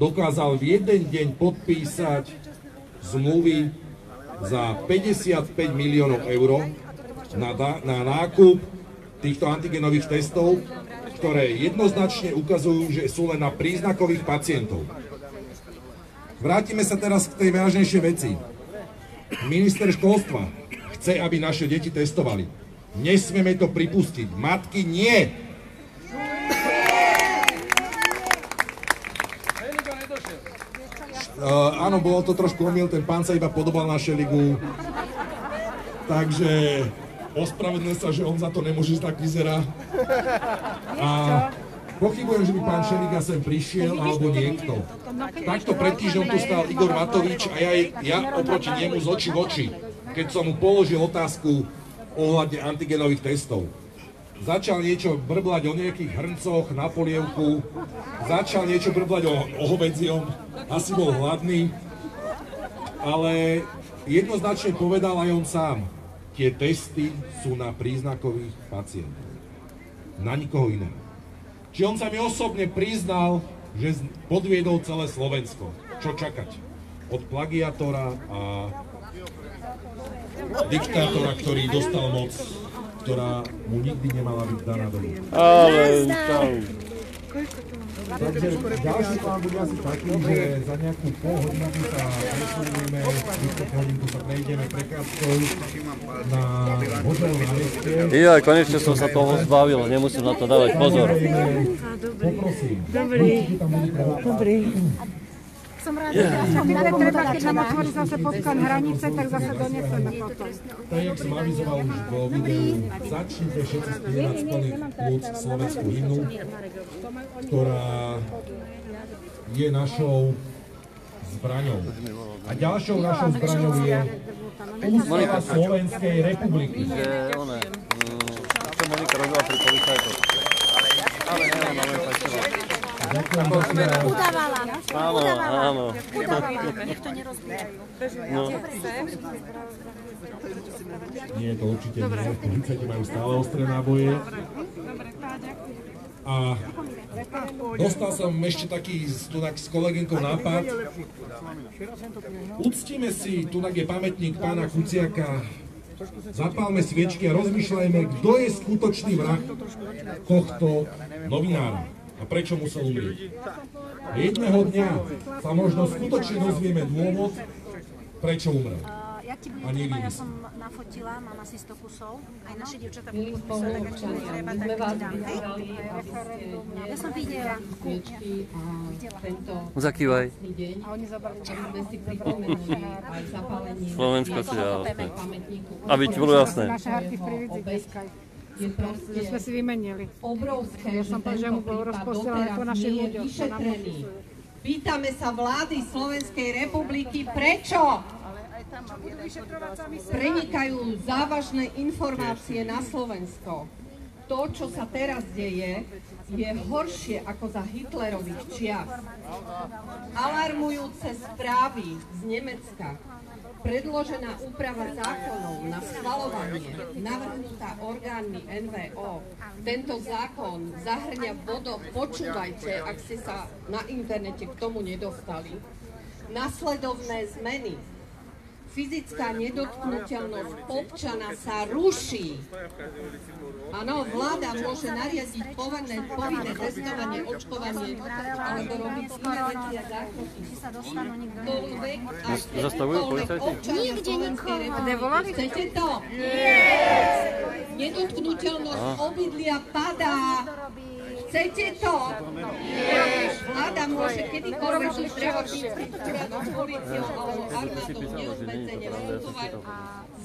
dokázal v jeden deň podpísať zmluvy za 55 miliónov eur na nákup týchto antigenových testov, ktoré jednoznačne ukazujú, že sú len na príznakových pacientov. Vrátime sa teraz k tej vážnejšej veci. Minister školstva chce, aby naše deti testovali. Nesmieme to pripustiť. Matky, nie! Áno, bolo to trošku omyl, ten pán sa iba podobal na Šeligu. Takže ospravedlňujem sa, že on za to nemôže, tak vyzerá. A pochybujem, že by pán Šeliga sem prišiel, alebo niekto. Takto pred týždňom tu stál Igor Matovič a ja oproti nemu z očí v oči, keď som mu položil otázku ohľadne antigenových testov. Začal niečo brblať o nejakých hrncoch na polievku, začal niečo brblať o hovädziom, asi bol hladný, ale jednoznačne povedal aj on sám, tie testy sú na príznakových pacientov, na nikoho iného. Či on sa mi osobne priznal, že podviedol celé Slovensko. Čo čakať? Od plagiátora a diktátora, ktorý dostal moc, ktorá mu nikdy nemala byť daná do rúk. Takže ďalší plán bude asi taký, že za nejakú pol hodinku sa presunieme, 30 hodinku sa prejdeme prechádzkou na hotel na meste. Ja, konečne som sa toho zbavil, nemusím na to dávať pozor. Poprosím. Dobrý. Som rád, že treba, keď nám otvorí zase Podskan hranice, tak zase doneseme potom. Tak, jak som avizoval už vo videu, začnite všetci spievať z plných plúc slovenskú hymnu, ktorá je našou zbraňou. A ďalšou našou zbraňou je Ústava Slovenskej republiky. Čo Monika robila pri policajtoch? Ale nemáme fajčovať. Udávala. Áno. Nech to nerozbíjajú. Nie, to určite nie. Policajti majú stále ostré náboje. A dostal som ešte taký tunak s kolegynkou nápad. Uctíme si, tunak je pamätník pána Kuciaka, zapálme sviečky a rozmýšľajme, kto je skutočný vrah tohto novinára a prečo musel umrieť. Jedného dňa sa možno skutočne dozvieme dôvod, prečo umrel. Jak ti bude treba, ja som nafotila, mám asi 100 kusov, aj naše dievčatá budú podpísať, tak ak ti bude treba, tak ti dám, hej? Ja som videla. Zakývaj. A oni zabrali. Slovensko si dalo. Aby ti bolo jasné. Naše harty v Prividzi dneska. Že sme si vymenili. Ja som povedal, že mu bolo rozposielané po našich ľuďoch. Pýtame sa vlády Slovenskej republiky, prečo prenikajú závažné informácie na Slovensko. To, čo sa teraz deje, je horšie ako za Hitlerových čias. Alarmujúce správy z Nemecka, predložená úprava zákonov na schvaľovanie, navrhnutá orgánmi NVO. Tento zákon zahŕňa bodom, počúvajte, ak ste sa na internete k tomu nedostali, nasledovné zmeny. Fyzická nedotknuteľnosť občana sa ruší. Áno, vláda môže nariadiť povinné testovanie, očkovanie, alebo robiť iné veci a zákroky. Zastavujú policajti? Nikde nikoho. Chcete to? Nie! Nedotknuteľnosť obydlia padá. Chcete to? Nie. Vláda môže kedykoľvek so zdravotníckym úradom, políciou alebo armádou neobmedzene vstupovať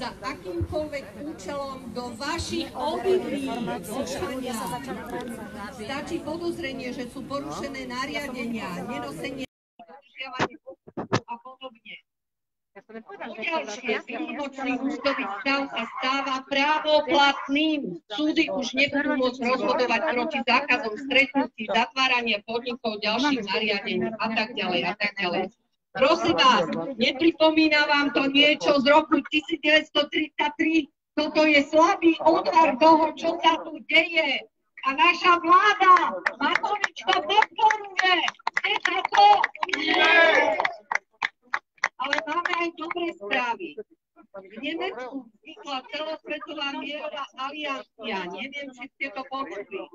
za akýmkoľvek účelom do vašich obydlí. Stačí podozrenie, že sú porušené nariadenia, nenosenie, dodržiavanie postupov a podobne. Ďalšie, výnimočný ústavný stav sa stáva právoplatným. Súdy už nebudú môcť rozhodovať proti zákazom stretnutí, zatvárania podnikov, ďalších nariadení a tak ďalej a tak ďalej. Prosím vás, nepripomína vám to niečo z roku 1933? Toto je slabý odvar toho, čo sa tu deje. A naša vláda Matovič to podporuje. Chce sa to? Dobré správy. V Nemecku vznikla celosvetová mierová aliancia, neviem, či ste to počuli,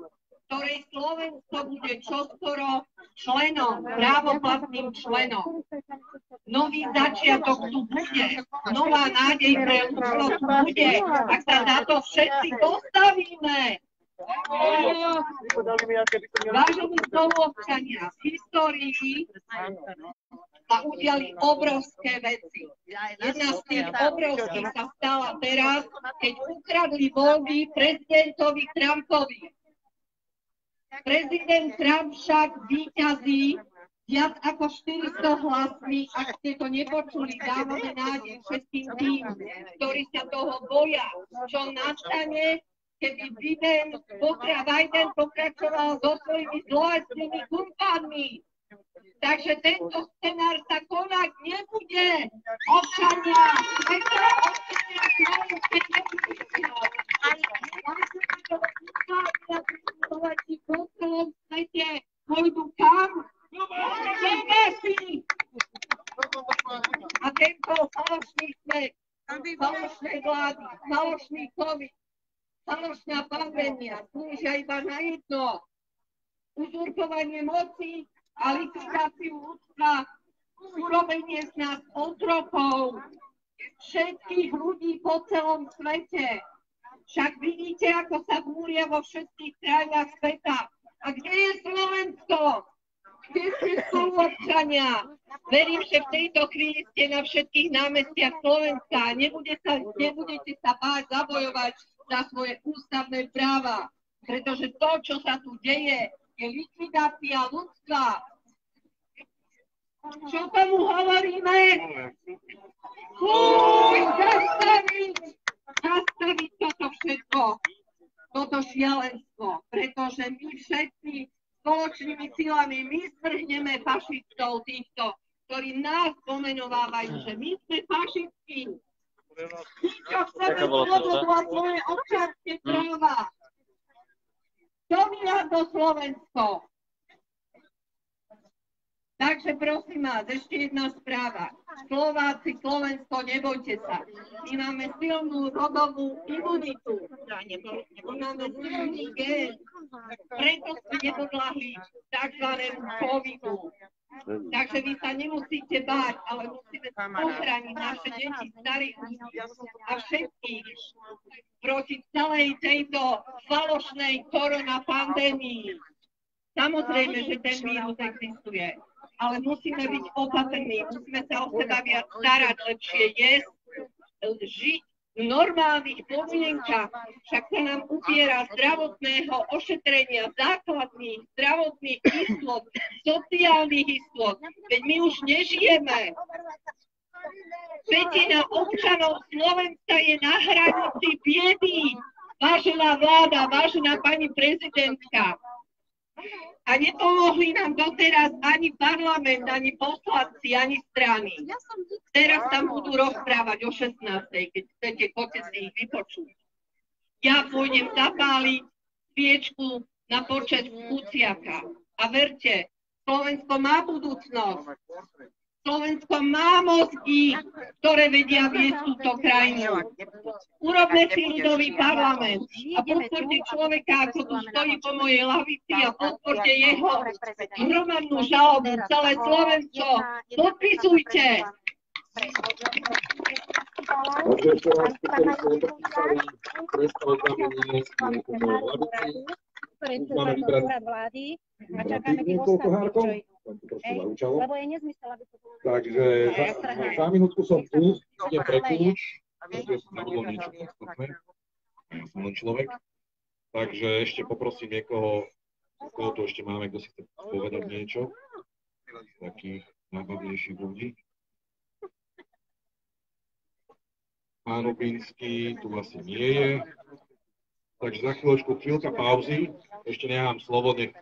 ktorej Slovensko bude čoskoro členom, právoplatným členom. Nový začiatok tu bude, nová nádej pre ľudstvo tu bude, ak sa za to všetci postavíme. Vážení spoluobčania, v histórii sa udiali obrovské veci. Jedna z tých obrovských sa stala teraz, keď ukradli voľby prezidentovi Trumpovi. Prezident Trump však víťazí viac ako 400 hlasmi. Ak ste to nepočuli, dávame nádej všetkým tým, ktorí sa toho boja, čo nastane, keby Biden pokračoval so svojimi zloestnými kumpánmi. Takže tento scenár sa konať nebude. Občania, pôjdu kam? A tento falošný svet, falošné vlády, falošný COVID, falošná pandémia slúžia iba na jedno. Uzurpovanie moci a likvidáciu ľudstva, urobenie z nás otrokov, všetkých ľudí po celom svete. Však vidíte, ako sa búria vo všetkých krajinách sveta. A kde je Slovensko? Kde ste spoluobčania? Verím, že v tejto chvíli ste na všetkých námestiach Slovenska. Nebudete sa báť zabojovať za svoje ústavné práva. Pretože to, čo sa tu deje, je likvidácia ľudstva. Čo tomu hovoríme? Zastaviť toto všetko, toto šialenstvo, pretože my všetci spoločnými silami my strhneme fašistov týchto, ktorí nás pomenovávajú, že my sme fašisti. My, čo chceme slobodu a svoje občianske práva. To mi nám do Slovensko. Takže prosím vás, ešte jedna správa. Slováci, Slovensko, nebojte sa. My máme silnú rodovú imunitu. My máme silný gén. Preto sme nepodľahli tzv. Covidu. Takže vy sa nemusíte báť, ale musíme ochrániť naše deti, starých a všetkých proti celej tejto falošnej koronapandémii. Samozrejme, že ten vírus existuje, ale musíme byť opatrní, musíme sa o seba viac starať, lepšie jesť, žiť v normálnych podmienkach. Však sa nám upiera zdravotného ošetrenia, základných zdravotných istôt, sociálnych istôt. Veď my už nežijeme. Pätina občanov Slovenska je na hranici biedy. Vážená vláda, vážená pani prezidentka. A nepomohli nám doteraz ani parlament, ani poslanci, ani strany. Teraz tam budú rozprávať o 16. keď chcete, poďte si ich vypočuť. Ja pôjdem zapáliť sviečku na počet Kuciaka. A verte, Slovensko má budúcnosť. Slovensko má mozgy, ktoré vedia viesť túto krajinu. Urobme si ľudový parlament a podporte človeka, ako tu stojí po mojej lavici a podporte jeho hromadnú žalobu. Celé Slovensko, podpisujte! Lebo je nezmysel, aby to bolo... Takže za minútku som tu, idem pre kľúč, nebudol niečo podstatné, som len človek. Takže ešte poprosím niekoho, koho tu ešte máme, kto si chce povedať niečo, takých najbavnejších ľudí. Pán Lubínsky tu asi nie je, takže za chvíľka pauzy, ešte nechám slovo, nech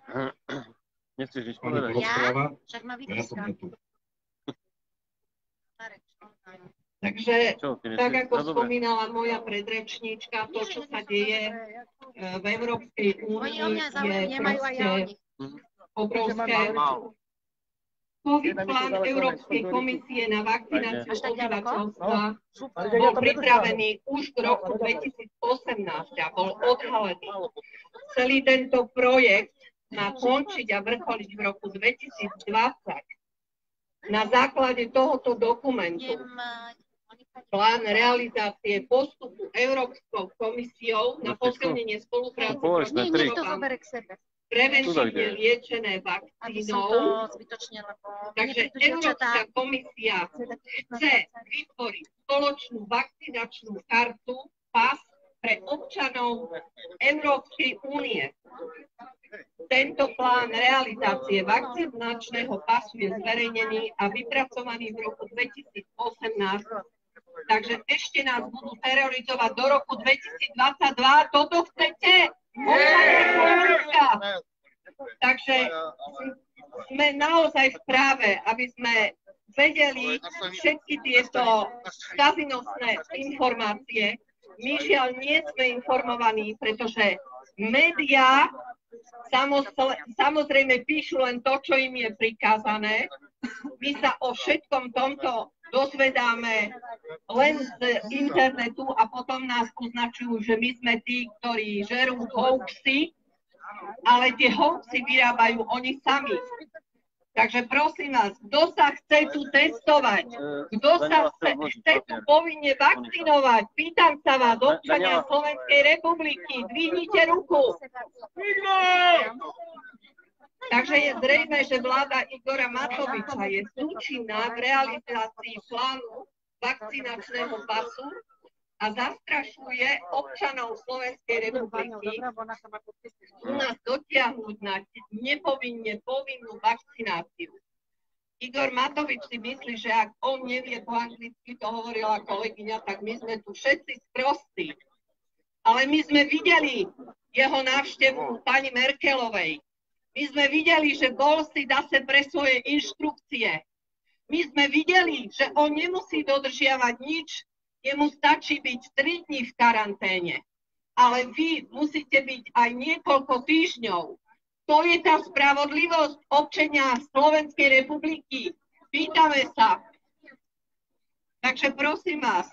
Nechceš nič pani povedať? porozpráva. Však ma Ja som tu. Takže, tak ako spomínala moja predrečníčka, to, čo sa deje v Európskej únii, je proste obrovské. COVID plán Európskej komisie na vakcináciu obyvateľstva bol pripravený už v roku 2018 a bol odhalený. Celý tento projekt má končiť a vrcholiť v roku 2020. Na základe tohoto dokumentu plán realizácie postupu Európskou komisiou na posilnenie spolupráce preventívne liečené vakcínou. Takže Európska komisia chce vytvoriť spoločnú vakcinačnú kartu PAS pre občanov Európskej únie. Tento plán realizácie vakcinačného pasu je zverejnený a vypracovaný v roku 2018. Takže ešte nás budú terorizovať do roku 2022. Toto chcete? Takže sme naozaj v práve, aby sme vedeli všetky tieto skazinostné informácie. My žiaľ nie sme informovaní, pretože médiá samozrejme píšu len to, čo im je prikázané. My sa o všetkom tomto dozvedáme len z internetu a potom nás označujú, že my sme tí, ktorí žerú hoaxy, ale tie hoaxy vyrábajú oni sami. Takže prosím vás, kto sa chce tu testovať? Kto sa chce tu povinne vakcinovať? Pýtam sa vás, občania Slovenskej republiky, dvihnite ruku. Takže je zrejme, že vláda Igora Matoviča je súčinná v realizácii plánu vakcinačného pasu a zastrašuje občanov Slovenskej republiky u nás dotiahnuť na nepovinne povinnú vakcináciu. Igor Matovič si myslí, že ak on nevie po anglicky, to hovorila kolegyňa, tak my sme tu všetci sprostí. Ale my sme videli jeho návštevu pani Merkelovej. My sme videli, že bol si zase pre svoje inštrukcie. My sme videli, že on nemusí dodržiavať nič, jemu stačí byť 3 dní v karanténe. Ale vy musíte byť aj niekoľko týždňov. To je tá spravodlivosť občania Slovenskej republiky. Pýtame sa. Takže prosím vás,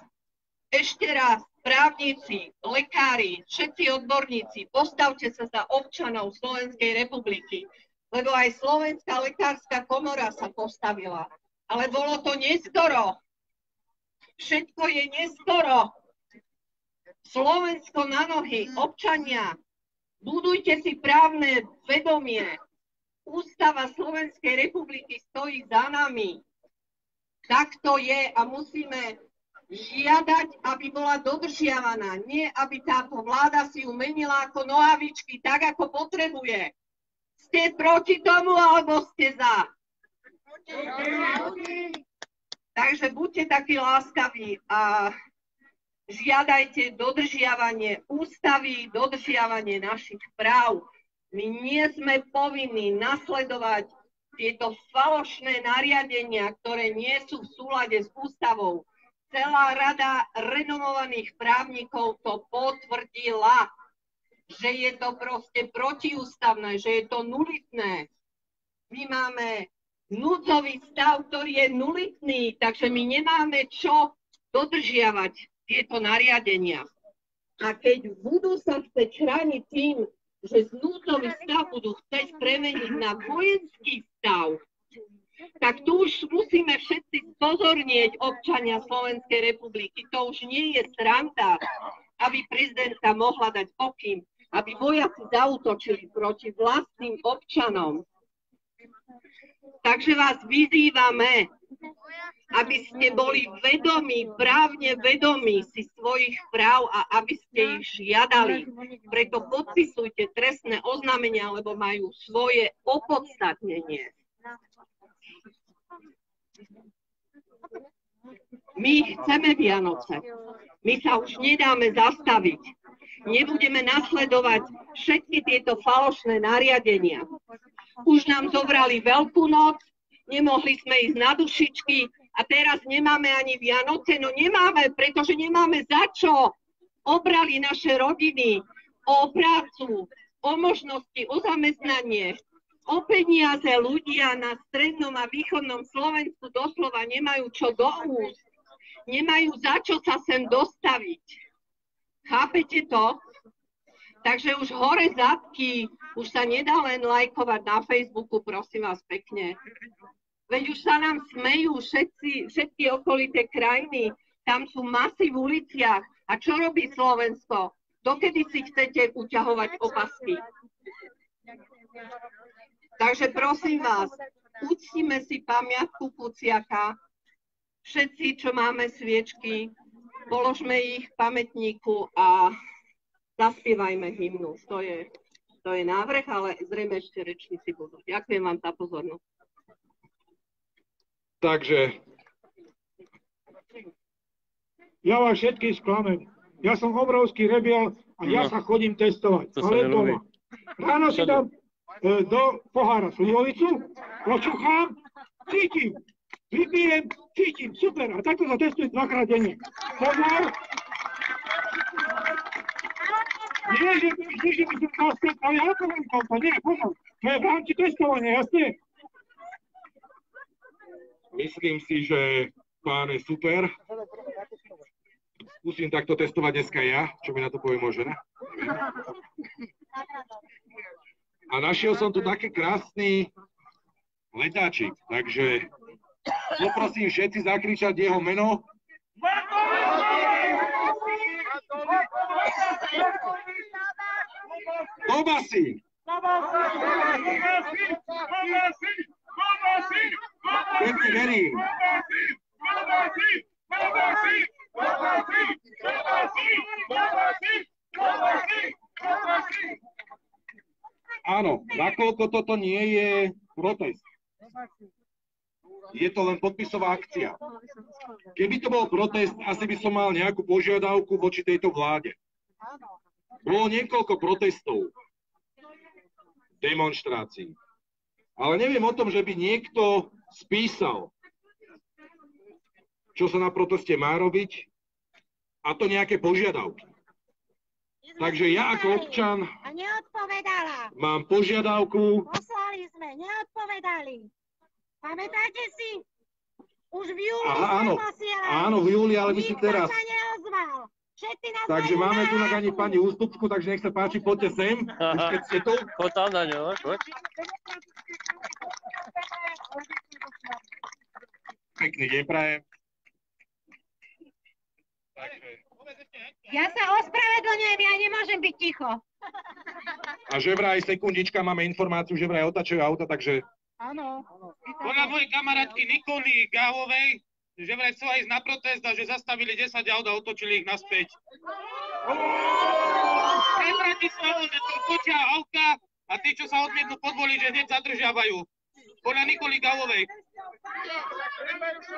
ešte raz, právnici, lekári, všetci odborníci, postavte sa za občanov Slovenskej republiky, lebo aj Slovenská lekárska komora sa postavila. Ale bolo to neskoro. Všetko je neskoro. Slovensko na nohy, občania, budujte si právne vedomie. Ústava Slovenskej republiky stojí za nami. Tak to je a musíme žiadať, aby bola dodržiavaná. Nie, aby táto vláda si ju menila ako nohavičky, tak ako potrebuje. Ste proti tomu, alebo ste za? Takže buďte takí láskaví a žiadajte dodržiavanie ústavy, dodržiavanie našich práv. My nie sme povinní nasledovať tieto falošné nariadenia, ktoré nie sú v súlade s ústavou. Celá rada renomovaných právnikov to potvrdila, že je to proste protiústavné, že je to nulitné. My máme núdzový stav, ktorý je nulitný, takže my nemáme čo dodržiavať tieto nariadenia. A keď budú sa chceť chrániť tým, že núdzový stav budú chcieť premeniť na vojenský stav, tak tu už musíme všetci spozornieť občania Slovenskej republiky. To už nie je sranda, aby prezidentka mohla dať pokyn, aby vojaci zaútočili proti vlastným občanom. Takže vás vyzývame, aby ste boli vedomí, právne vedomí si svojich práv a aby ste ich žiadali. Preto podpisujte trestné oznámenia, lebo majú svoje opodstatnenie. My chceme Vianoce. My sa už nedáme zastaviť. Nebudeme nasledovať všetky tieto falošné nariadenia. Už nám zobrali Veľkú noc, nemohli sme ísť na dušičky a teraz nemáme ani Vianoce. No nemáme, pretože nemáme za čo. Obrali naše rodiny o prácu, o možnosti, o zamestnanie. o peniaze ľudia na strednom a východnom Slovensku doslova nemajú čo do úst. Nemajú za čo sa sem dostaviť. Chápete to? Takže už hore zadky, už sa nedá len lajkovať na Facebooku, prosím vás pekne. Veď už sa nám smejú všetky okolité krajiny, tam sú masy v uliciach. A čo robí Slovensko? Dokedy si chcete uťahovať opasky? Takže prosím vás, uctíme si pamiatku Kuciaka, všetci, čo máme sviečky, položme ich v pamätníku a zaspievajme hymnu. To je návrh, ale zrejme ešte rečníci budú. Ďakujem vám za pozornosť. Takže ja vás všetkých sklamem. Ja som obrovský rebiel a ja sa chodím testovať. To sa ale nelúbi. doma. Ráno si dám do pohára slivovicu, počuchám, cítim, vypijem, cítim, super. A takto sa testujem 2-krát denne. Pozor. Nie, že by som zaspäť, ale ja to len to. Nie, pozor. To je v rámci testovania, jasne? myslím si, že pán je super. Skúsim takto testovať dneska ja, čo mi na to povie môže, ne? A našiel som tu taký krásny letáčik, takže poprosím všetci zakričať jeho meno. Tobasi! Všetci verím. Áno, nakoľko toto nie je protest. Je to len podpisová akcia. Keby to bol protest, asi by som mal nejakú požiadavku voči tejto vláde. Bolo niekoľko protestov, demonštrácií. Ale neviem o tom, že by niekto spísal, čo sa na proteste má robiť, a to nejaké požiadavky. Takže ja ako občan A neodpovedala. mám požiadavku. Poslali sme, neodpovedali. Pamätáte si? Už v júli Áno, sme posielali. áno, v júli, ale myslím teraz. Nikto sa neozval. Všetci nás Takže majú máme tu na náhodku. ani pani ústupku, takže nech sa páči, poďte sem, už keď ste tu. Poď tam na ňo, poď. Pekný deň prajem. Takže. Ja sa ospravedlňujem, ja nemôžem byť ticho. A že vraj, sekundička, máme informáciu, že vraj otačajú auta, takže Áno. Podľa mojej kamarátky Nikoli Gáhovej, že vraj chcela ísť na protest a že zastavili 10 aut a otočili ich naspäť. Pre Bratislavu, že tu točia auta a tí, čo sa odmietnú podvoliť, že hneď zadržiavajú. Podľa Nikoli Gáhovej.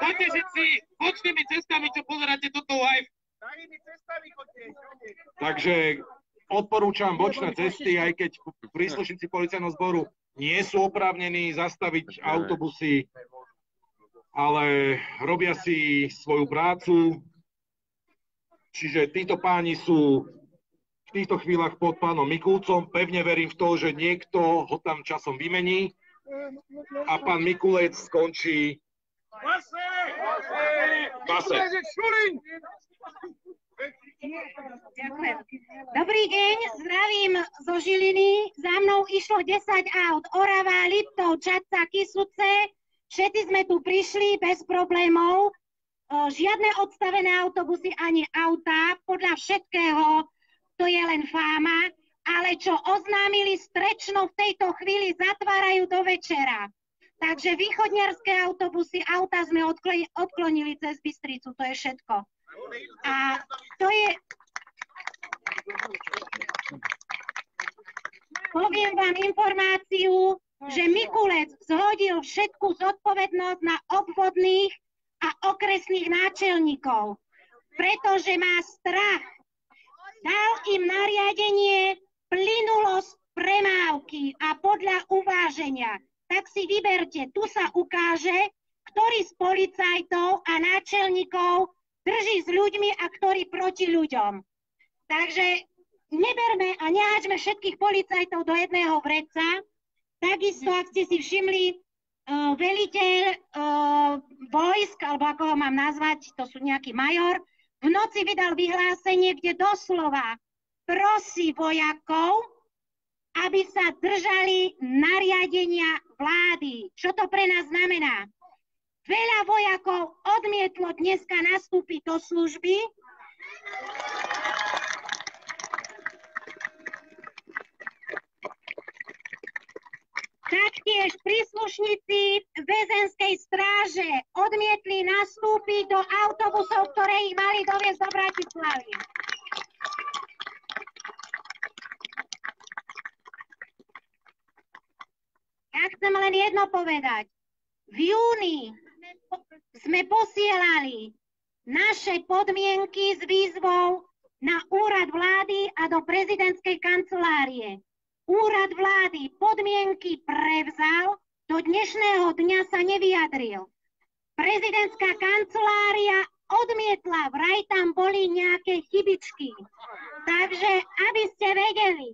Poďte všetci bočnými cestami, čo pozeráte toto live. Takže odporúčam bočné cesty, aj keď príslušníci policajného zboru nie sú oprávnení zastaviť autobusy, ale robia si svoju prácu. Čiže títo páni sú v týchto chvíľach pod pánom Mikulcom. Pevne verím v to, že niekto ho tam časom vymení a pán Mikulec skončí v base. Ďakujem. Dobrý deň, zdravím zo Žiliny. Za mnou išlo 10 aut. Orava, Liptov, Čadca, Kysuce. Všetci sme tu prišli bez problémov. Žiadne odstavené autobusy ani autá. Podľa všetkého to je len fáma. Ale čo oznámili strečno, v tejto chvíli zatvárajú do večera. Takže východniarské autobusy, autá sme odklonili cez Bystricu. To je všetko. A to je... Poviem vám informáciu, že Mikulec zhodil všetku zodpovednosť na obvodných a okresných náčelníkov, pretože má strach. Dal im nariadenie plynulosť premávky a podľa uváženia. Tak si vyberte, tu sa ukáže, ktorý z policajtov a náčelníkov drží s ľuďmi a ktorý proti ľuďom. Takže neberme a neháčme všetkých policajtov do jedného vreca. Takisto, ak ste si všimli, veliteľ vojsk, alebo ako ho mám nazvať, to sú nejaký major, v noci vydal vyhlásenie, kde doslova prosí vojakov, aby sa držali nariadenia vlády. Čo to pre nás znamená? Veľa vojakov odmietlo dneska nastúpiť do služby. Taktiež príslušníci väzenskej stráže odmietli nastúpiť do autobusov, ktoré ich mali doviesť do Bratislavy. Ja chcem len jedno povedať. V júni sme posielali naše podmienky s výzvou na úrad vlády a do prezidentskej kancelárie. Úrad vlády podmienky prevzal, do dnešného dňa sa nevyjadril. Prezidentská kancelária odmietla, vraj tam boli nejaké chybičky. Takže, aby ste vedeli,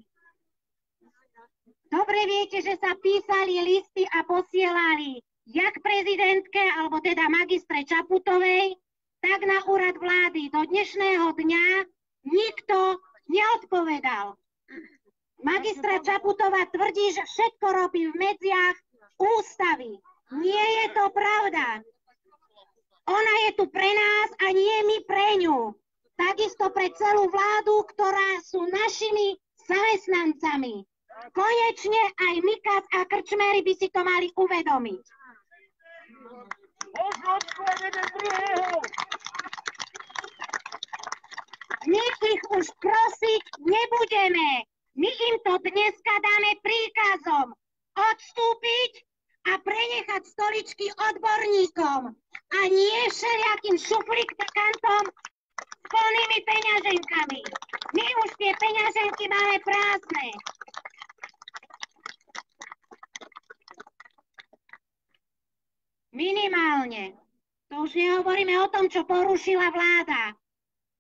dobre viete, že sa písali listy a posielali jak prezidentke, alebo teda magistre Čaputovej, tak na úrad vlády. Do dnešného dňa nikto neodpovedal. Magistra Čaputová tvrdí, že všetko robí v medziach ústavy. Nie je to pravda. Ona je tu pre nás a nie my pre ňu. Takisto pre celú vládu, ktorá sú našimi zamestnancami. Konečne aj Mikas a krčméri by si to mali uvedomiť. My ich už prosiť nebudeme. My im to dneska dáme príkazom odstúpiť a prenechať stoličky odborníkom a nie všelijakým šuflikantom s plnými peňaženkami. My už tie peňaženky máme prázdne. Minimálne. To už nehovoríme o tom, čo porušila vláda.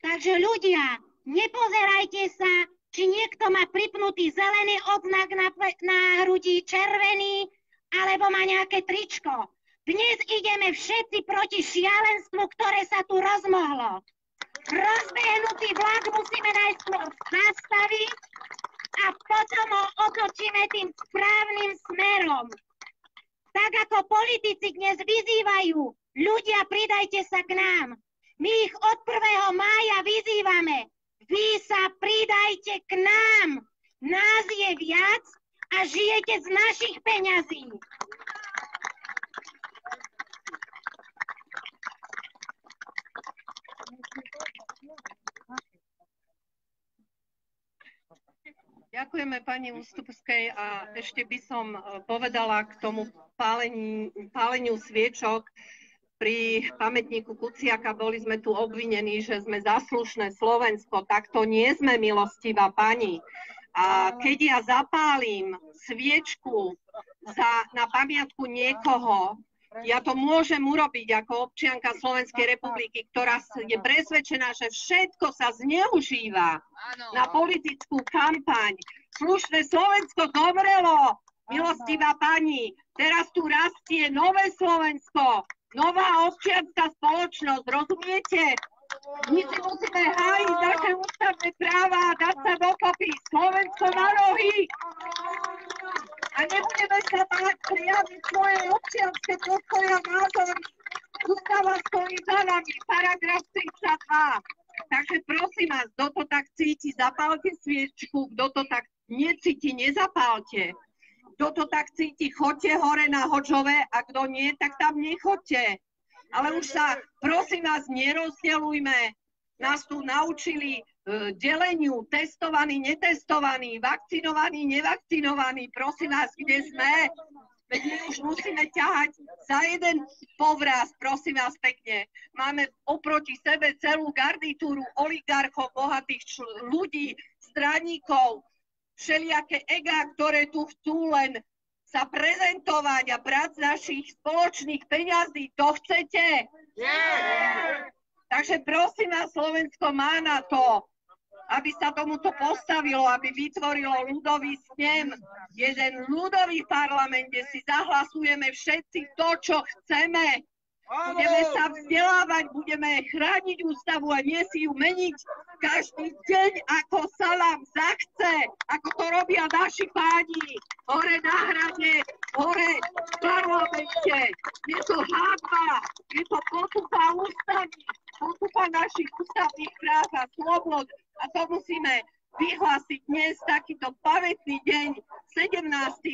Takže ľudia, nepozerajte sa, či niekto má pripnutý zelený odznak na hrudi, červený, alebo má nejaké tričko. Dnes ideme všetci proti šialenstvu, ktoré sa tu rozmohlo. Rozbehnutý vlak musíme najskôr zastaviť a potom ho otočíme tým správnym smerom. Tak ako politici dnes vyzývajú, ľudia, pridajte sa k nám. My ich od 1. mája vyzývame. Vy sa pridajte k nám. Nás je viac a žijete z našich peňazí. Ďakujeme pani Ústupskej a ešte by som povedala k tomu páleniu sviečok. Pri pamätníku Kuciaka boli sme tu obvinení, že sme zaslušné Slovensko, tak to nie sme, milostivá pani. A keď ja zapálim sviečku na pamiatku niekoho, ja to môžem urobiť ako občianka Slovenskej republiky, ktorá je presvedčená, že všetko sa zneužíva na politickú kampaň. Slušné Slovensko zomrelo, milostivá pani. Teraz tu rastie nové Slovensko. Nová občianská spoločnosť, rozumiete? My si musíme hájiť naše ústavné práva a dať sa dokopy. Slovensko na nohy! A nebudeme sa báť prejaviť svoje občianske postoje a názory. Ústava stojí za nami, paragraf 32. Takže prosím vás, kto to tak cíti, zapálte sviečku, kto to tak necíti, nezapálte. Kto to tak cíti, choďte hore na Hoďove a kto nie, tak tam nechoďte. Ale už sa, prosím vás, nerozdeľujme. Nás tu naučili deleniu, testovaní, netestovaní, vakcinovaní, nevakcinovaní. Prosím vás, kde sme? Veď my už musíme ťahať za jeden povraz, prosím vás pekne. Máme oproti sebe celú garnitúru oligarchov, bohatých ľudí, straníkov, všelijaké egá, ktoré tu chcú len sa prezentovať a brať z našich spoločných peňazí. To chcete? Nie! Takže prosím vás, Slovensko má na to. aby sa tomuto postavilo, aby vytvorilo ľudový snem. Jeden ľudový parlament, kde si zahlasujeme všetci to, čo chceme. Budeme sa vzdelávať, budeme chrániť ústavu a nie si ju meniť každý deň, ako sa nám zachce, ako to robia naši páni, hore na hrade, hore v parlamente. Je to hanba, je to potupa ústavy, potupa našich ústavných práv a slobod a to musíme vyhlásiť dnes takýto pamätný deň, 17.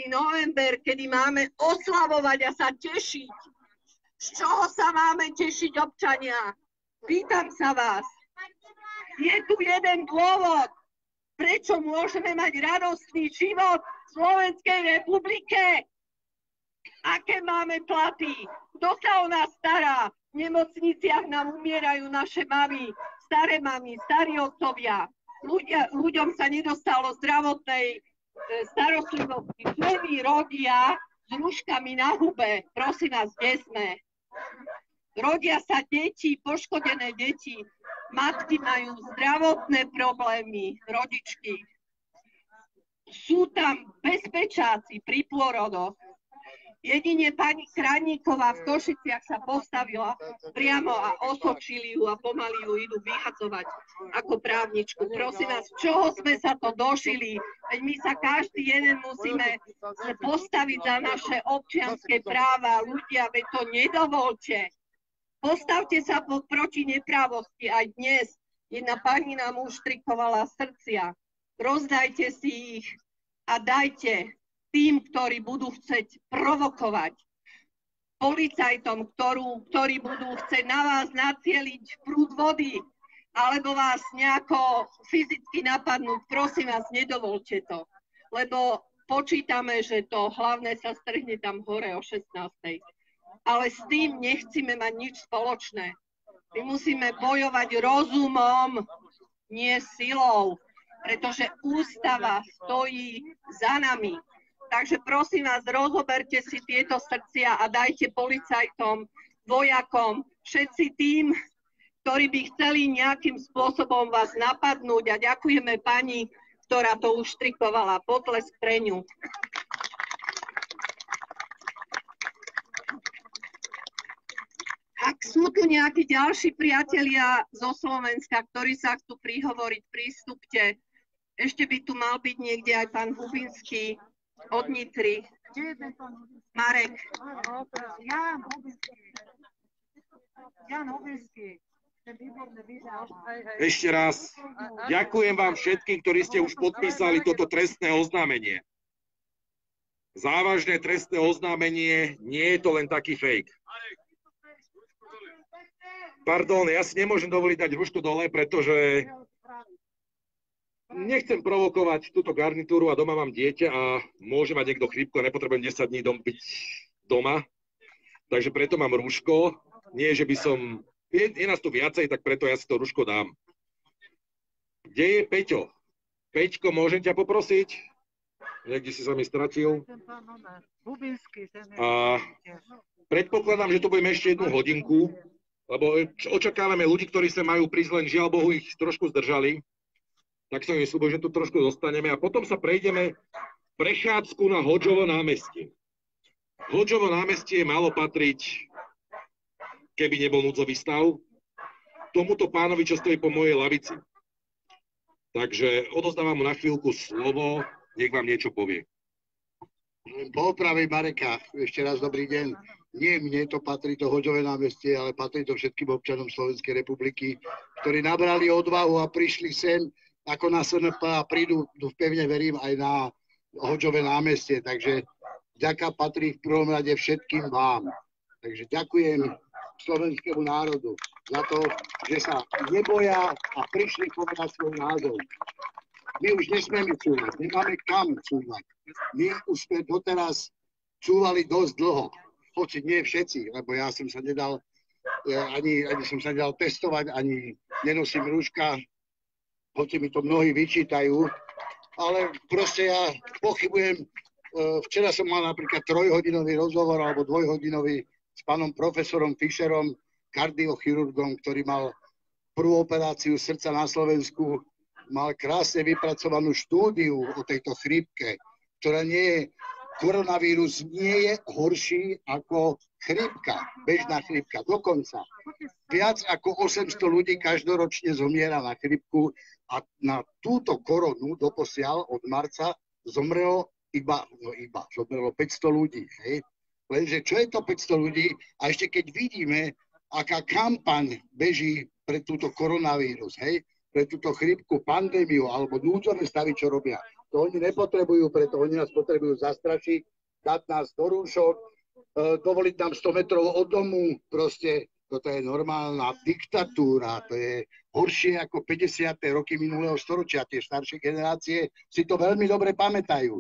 november, kedy máme oslavovať a sa tešiť. Z čoho sa máme tešiť, občania? Pýtam sa vás. Je tu jeden dôvod, prečo môžeme mať radostný život v Slovenskej republike. Aké máme platy? Kto sa o nás stará? V nemocniciach nám umierajú naše mamy, starí otcovia. Ľuďom sa nedostalo zdravotnej starostlivosti. Ženy rodia s rúškami na hube. Prosím vás, kde sme? Rodia sa deti, poškodené deti. Matky majú zdravotné problémy, rodičky. Sú tam bezpečáci pri pôrodoch. Jedine pani Kraníková v Košiciach sa postavila priamo a osočili ju a pomaly ju idú vyhadzovať ako právničku. Prosím vás, čoho sme sa to dožili? Veď my sa každý jeden musíme postaviť za naše občianske práva. Ľudia, veď to nedovolte. Postavte sa proti neprávosti aj dnes. Jedna pani nám uštrikovala srdcia. Rozdajte si ich a dajte tým, ktorí budú chcieť provokovať, policajtom, ktorí budú chcieť na vás nacieliť prúd vody, alebo vás nejako fyzicky napadnúť, prosím vás, nedovolte to. Lebo počítame, že to hlavné sa strhne tam hore o 16. Ale s tým nechceme mať nič spoločné. My musíme bojovať rozumom, nie silou, pretože ústava stojí za nami. Takže prosím vás, rozoberte si tieto srdcia a dajte policajtom, vojakom, všetci tým, ktorí by chceli nejakým spôsobom vás napadnúť. A ďakujeme pani, ktorá to uštrikovala. Potlesk pre ňu. Ak sú tu nejakí ďalší priatelia zo Slovenska, ktorí sa chcú prihovoriť, prístupte. Ešte by tu mal byť niekde aj pán Hubinský od Nitry. Marek. Jan Hubinský. Ešte raz, ďakujem vám všetkým, ktorí ste už podpísali toto trestné oznámenie. Závažné trestné oznámenie, nie je to len taký fake. Pardon, ja si nemôžem dovoliť dať rušku dole, pretože nechcem provokovať túto garnitúru a doma mám dieťa a môže mať niekto chrípku a nepotrebujem 10 dní byť doma. Takže preto mám rúško. Nie, že by som... Je nás tu viacej, tak preto ja si to rúško dám. Kde je Peťo? Peťko, môžem ťa poprosiť? Niekde si sa mi stratil. A predpokladám, že to budeme ešte 1 hodinku, lebo očakávame ľudí, ktorí sa majú prísť, len žiaľ Bohu ich trošku zdržali. Tak som im slúbil, že tu trošku dostaneme a potom sa prejdeme prechádzku na Hodžovo námestie. Hodžovo námestie malo patriť, keby nebol núdzový stav, tomuto pánovi, čo stojí po mojej lavici. Takže odozdávam mu na chvíľku slovo, nech vám niečo povie. Po oprave Mareka, ešte raz dobrý deň. Nie mne to patrí to Hodžové námestie, ale patrí to všetkým občanom Slovenskej republiky, ktorí nabrali odvahu a prišli sem ako na SNP a prídu, pevne verím, aj na Hodžové námestie. Takže vďaka patrí v prvom rade všetkým vám. Takže ďakujem slovenskému národu za to, že sa neboja a prišli povedať svoj názor. My už nesmieme cúvať, nemáme kam cúvať. My už sme doteraz cúvali dosť dlho. Hoci nie všetci, lebo ja som sa nedal, ani som sa nedal testovať, ani nenosím rúška, hoci mi to mnohí vyčítajú, ale proste ja pochybujem. Včera som mal napríklad 3-hodinový rozhovor alebo 2-hodinový s pánom profesorom Fischerom, kardiochirurgom, ktorý mal prvú operáciu srdca na Slovensku. mal krásne vypracovanú štúdiu o tejto chrípke, ktorá nie je, koronavírus nie je horší ako chrípka, bežná chrípka. Dokonca viac ako 800 ľudí každoročne zomiera na chrípku a na túto koronu doposiaľ od marca zomrelo zomrelo 500 ľudí. Hej? Lenže čo je to 500 ľudí? A ešte keď vidíme, aká kampaň beží pre túto koronavírus, hej? Pre túto chrípku, pandémiu alebo núdzové stavy, čo robia. To oni nepotrebujú, preto oni nás potrebujú zastrašiť, dať nás do rúšok, dovoliť nám 100 metrov od domu. Proste toto je normálna diktatúra. To je horšie ako 50. roky minulého storočia. Tie staršie generácie si to veľmi dobre pamätajú.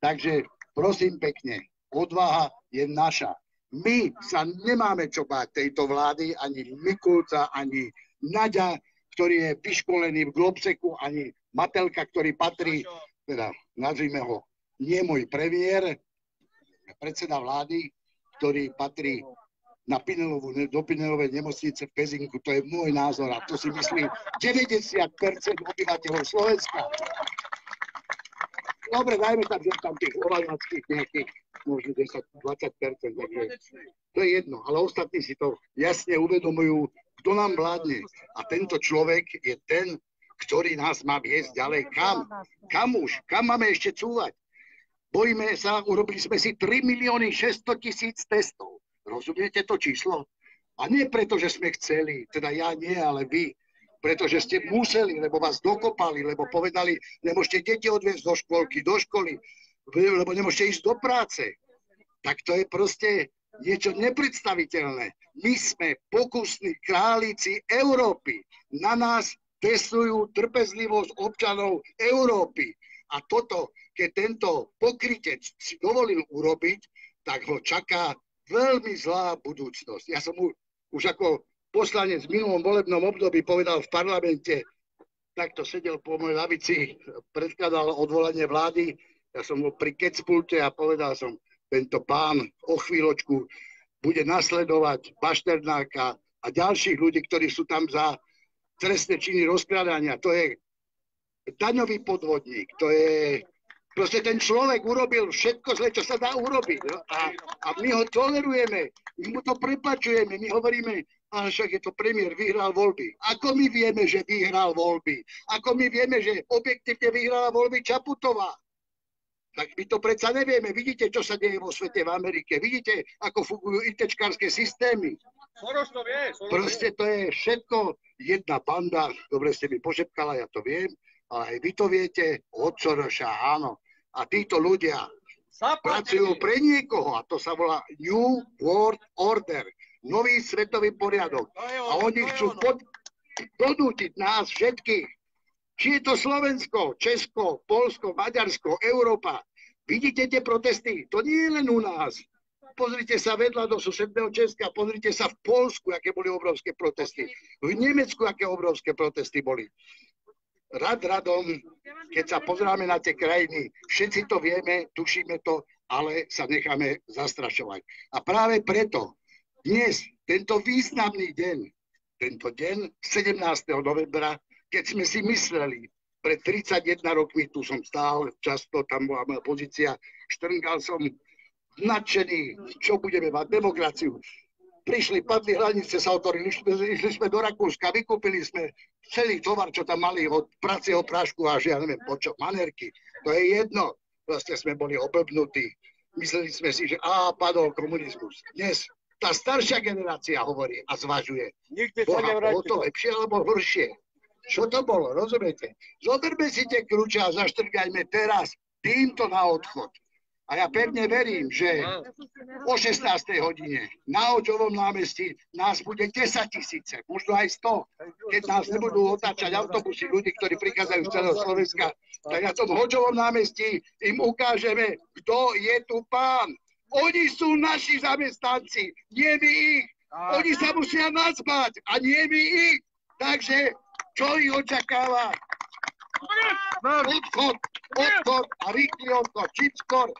Takže prosím pekne, odvaha je naša. My sa nemáme čo báť tejto vlády, ani Mikulca, ani Naďa, ktorý je vyškolený v Globseku, ani Matelka, ktorý patrí, teda nazvime ho, nie môj premiér, predseda vlády, ktorý patrí do Pinelovej nemocnice v Pezinku. To je môj názor a to si myslí 90% obyvateľov Slovenska. Dobre, dajme tam, že tam tých ovaľackých nejakých možno 10-20%, takže to je jedno. Ale ostatní si to jasne uvedomujú, kto nám vládne. A tento človek je ten, ktorý nás má viesť ďalej. Kam? Kam už? Kam máme ešte cúvať? Bojíme sa, urobili sme si 3 600 000 testov. Rozumiete to číslo? A nie preto, že sme chceli, teda ja nie, ale vy. Pretože ste museli, lebo vás dokopali, lebo povedali, nemôžete deti odviesť do škôlky, do školy, lebo nemôžete ísť do práce. Tak to je proste niečo nepredstaviteľné. My sme pokusní králici Európy. Na nás testujú trpezlivosť občanov Európy. A toto, keď tento pokrytec si dovolil urobiť, tak ho čaká veľmi zlá budúcnosť. Ja som mu už ako poslanec v minulom volebnom období povedal v parlamente, takto sedel po mojej lavici, predkladal odvolanie vlády, ja som bol pri kecpulte a povedal som, tento pán o chvíľočku bude nasledovať Bašternáka a ďalších ľudí, ktorí sú tam za trestné činy rozkladania. To je daňový podvodník, to je proste ten človek urobil všetko zle, čo sa dá urobiť. No? A my ho tolerujeme, my mu to prepačujeme, my hovoríme, ale však je to premiér, vyhral voľby. Ako my vieme, že vyhral voľby? Ako my vieme, že objektívne vyhrala voľby Čaputová? Tak my to predsa nevieme. Vidíte, čo sa deje vo svete v Amerike. Vidíte, ako fungujú ITčkárske systémy. Soros to vie. Proste to je všetko jedna banda. Dobre ste mi pošepkala, ja to viem. Ale aj vy to viete. Od Soroša, áno. A títo ľudia pracujú pre niekoho. A to sa volá New World Order. Nový svetový poriadok. A oni chcú donútiť nás všetkých. Či je to Slovensko, Česko, Poľsko, Maďarsko, Európa. Vidíte tie protesty? To nie je len u nás. Pozrite sa vedľa do susedného Česka, pozrite sa v Poľsku, aké boli obrovské protesty. V Nemecku, aké obrovské protesty boli. Radom, keď sa pozráme na tie krajiny, všetci to vieme, tušíme to, ale sa necháme zastrašovať. A práve preto dnes, tento významný deň, tento deň 17. novembra, keď sme si mysleli, pred 31 rokmi tu som stál, často tam bola moja pozícia, štrngal som nadšený, čo budeme mať, demokraciu. Padli hranice, sa otvorili, išli sme do Rakúska, vykúpili sme celý tovar, čo tam mali, od pracieho prášku až, ja neviem, počo, manerky. To je jedno, vlastne sme boli oblbnutí. Mysleli sme si, že padol komunizmus. Dnes tá staršia generácia hovorí a zvažuje. Boha, bolo to lepšie alebo horšie? Čo to bolo, rozumiete? Zoberme si tie kľúče a zaštrgajme teraz týmto na odchod. A ja pevne verím, že o 16. hodine na Očovom námestí nás bude 10 000, možno aj 100. Keď nás nebudú otáčať autobusy ľudí, ktorí prichádzajú z celého Slovenska, tak na tom Očovom námestí im ukážeme, kto je tu pán. Oni sú naši zamestnanci, nie my ich. Oni sa musia nás báť a nie my ich. Takže čo ich očakáva? Odchod a rýchly odchod. Čím skôr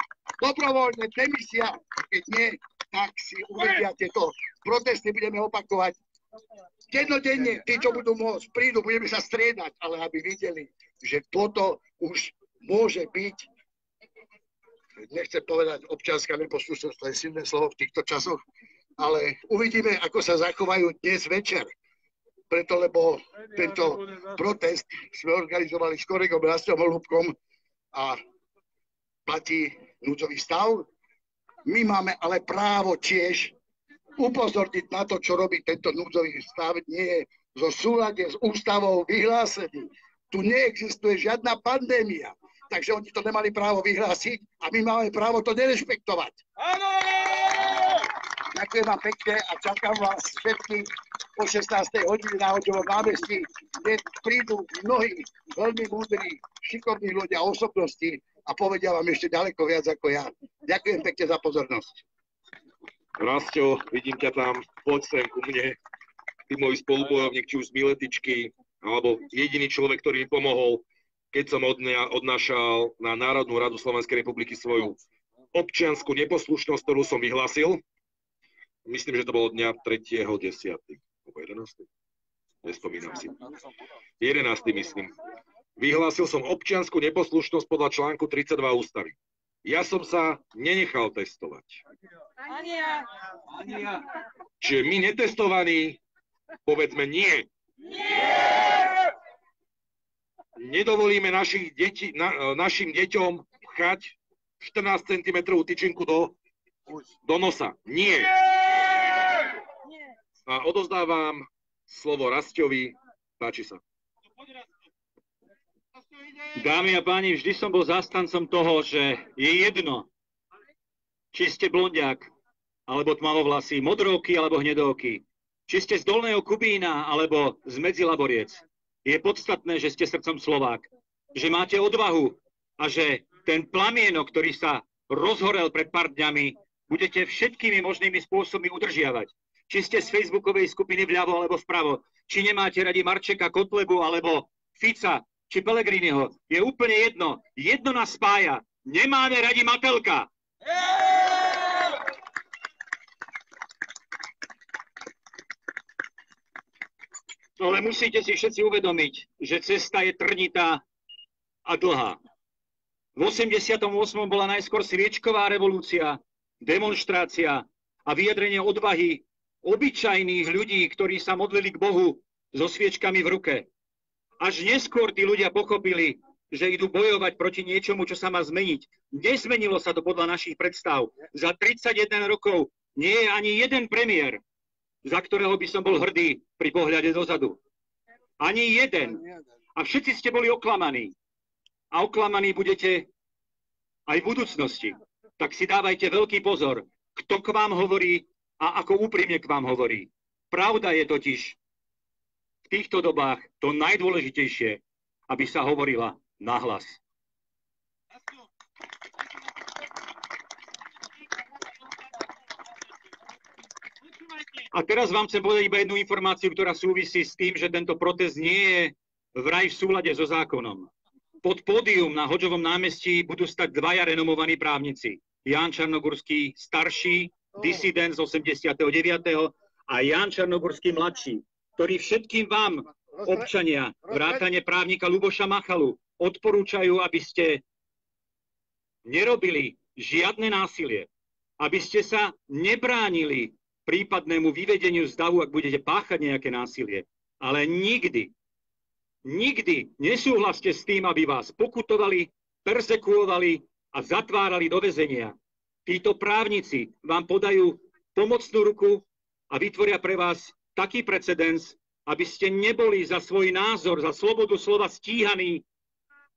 dobrovoľne demisia. Keď nie, tak si uvedia tieto protesty, budeme opakovať. dennodenne, tí, čo budú môcť, prídu, budeme sa striedať, ale aby videli, že toto už môže byť, nechcem povedať občianská neposlušnosť, to je silné slovo v týchto časoch, ale uvidíme, ako sa zachovajú dnes večer. Preto, lebo tento protest sme organizovali s kolegom Rastom Holubkom a platí núdzový stav. My máme ale právo tiež upozorniť na to, čo robí tento núdzový stav, nie je zo súlade s ústavou vyhlásený. Tu neexistuje žiadna pandémia, takže oni to nemali právo vyhlásiť a my máme právo to nerešpektovať. Áno! Ďakujem vám pekne a čakám vás všetkých po 16. hodine na Hoďovom námestí, kde prídu mnohí veľmi múdri, šikovní ľudia, osobnosti a povedia vám ešte ďaleko viac ako ja. Ďakujem pekne za pozornosť. Rasťo, vidím ťa tam, poď sem ku mne. Ty môj spolubojovník, či už z Miletičky, alebo jediný človek, ktorý mi pomohol, keď som odnášal na Národnú radu Slovenskej republiky svoju občiansku neposlušnosť, ktorú som vyhlásil. Myslím, že to bolo dňa 3.10. alebo 11. Nespomínam si. 11. myslím. Vyhlásil som občiansku neposlušnosť podľa článku 32 ústavy. Ja som sa nenechal testovať. Čiže my netestovaní, povedzme nie. Nedovolíme našim deťom pchať 14 cm tyčinku do nosa. Nie. A odozdávam slovo Rasťovi. Páči sa. Dámy a páni, vždy som bol zástancom toho, že je jedno, či ste blondiak, alebo tmavovlasý, modrovky alebo hnedovky, či ste z Dolného Kubína, alebo z Medzilaboriec. Je podstatné, že ste srdcom Slovák, že máte odvahu a že ten plamienok, ktorý sa rozhorel pred pár dňami, budete všetkými možnými spôsobmi udržiavať. Či ste z facebookovej skupiny vľavo alebo vpravo, či nemáte radi Marčeka, Kotlebu alebo Fica, či Pellegriniho, je úplne jedno. Jedno nás spája. Nemáme radi Matelka. Ale musíte si všetci uvedomiť, že cesta je trnitá a dlhá. V 88. bola najskôr sviečková revolúcia, demonštrácia a vyjadrenie odvahy obyčajných ľudí, ktorí sa modlili k Bohu so sviečkami v ruke. Až neskôr tí ľudia pochopili, že idú bojovať proti niečomu, čo sa má zmeniť. Nezmenilo sa to podľa našich predstav. Za 31 rokov nie je ani jeden premiér, za ktorého by som bol hrdý pri pohľade dozadu. Ani jeden. A všetci ste boli oklamaní. A oklamaní budete aj v budúcnosti. Tak si dávajte veľký pozor, kto k vám hovorí a ako úprimne k vám hovorí. Pravda je totiž v týchto dobách to najdôležitejšie, aby sa hovorila nahlas. A teraz vám chcem povedať iba jednu informáciu, ktorá súvisí s tým, že tento protest nie je vraj v súlade so zákonom. Pod pódium na Hoďovom námestí budú stať dvaja renomovaní právnici. Ján Čarnogurský starší, disident z 89. a Ján Čarnogurský mladší, ktorí všetkým vám, občania, vrátane právnika Ľuboša Machalu, odporúčajú, aby ste nerobili žiadne násilie, aby ste sa nebránili prípadnému vyvedeniu z davu, ak budete páchať nejaké násilie. Ale nikdy nesúhlaste s tým, aby vás pokutovali, persekuovali a zatvárali do väzenia. Títo právnici vám podajú pomocnú ruku a vytvoria pre vás taký precedens, aby ste neboli za svoj názor, za slobodu slova stíhaní,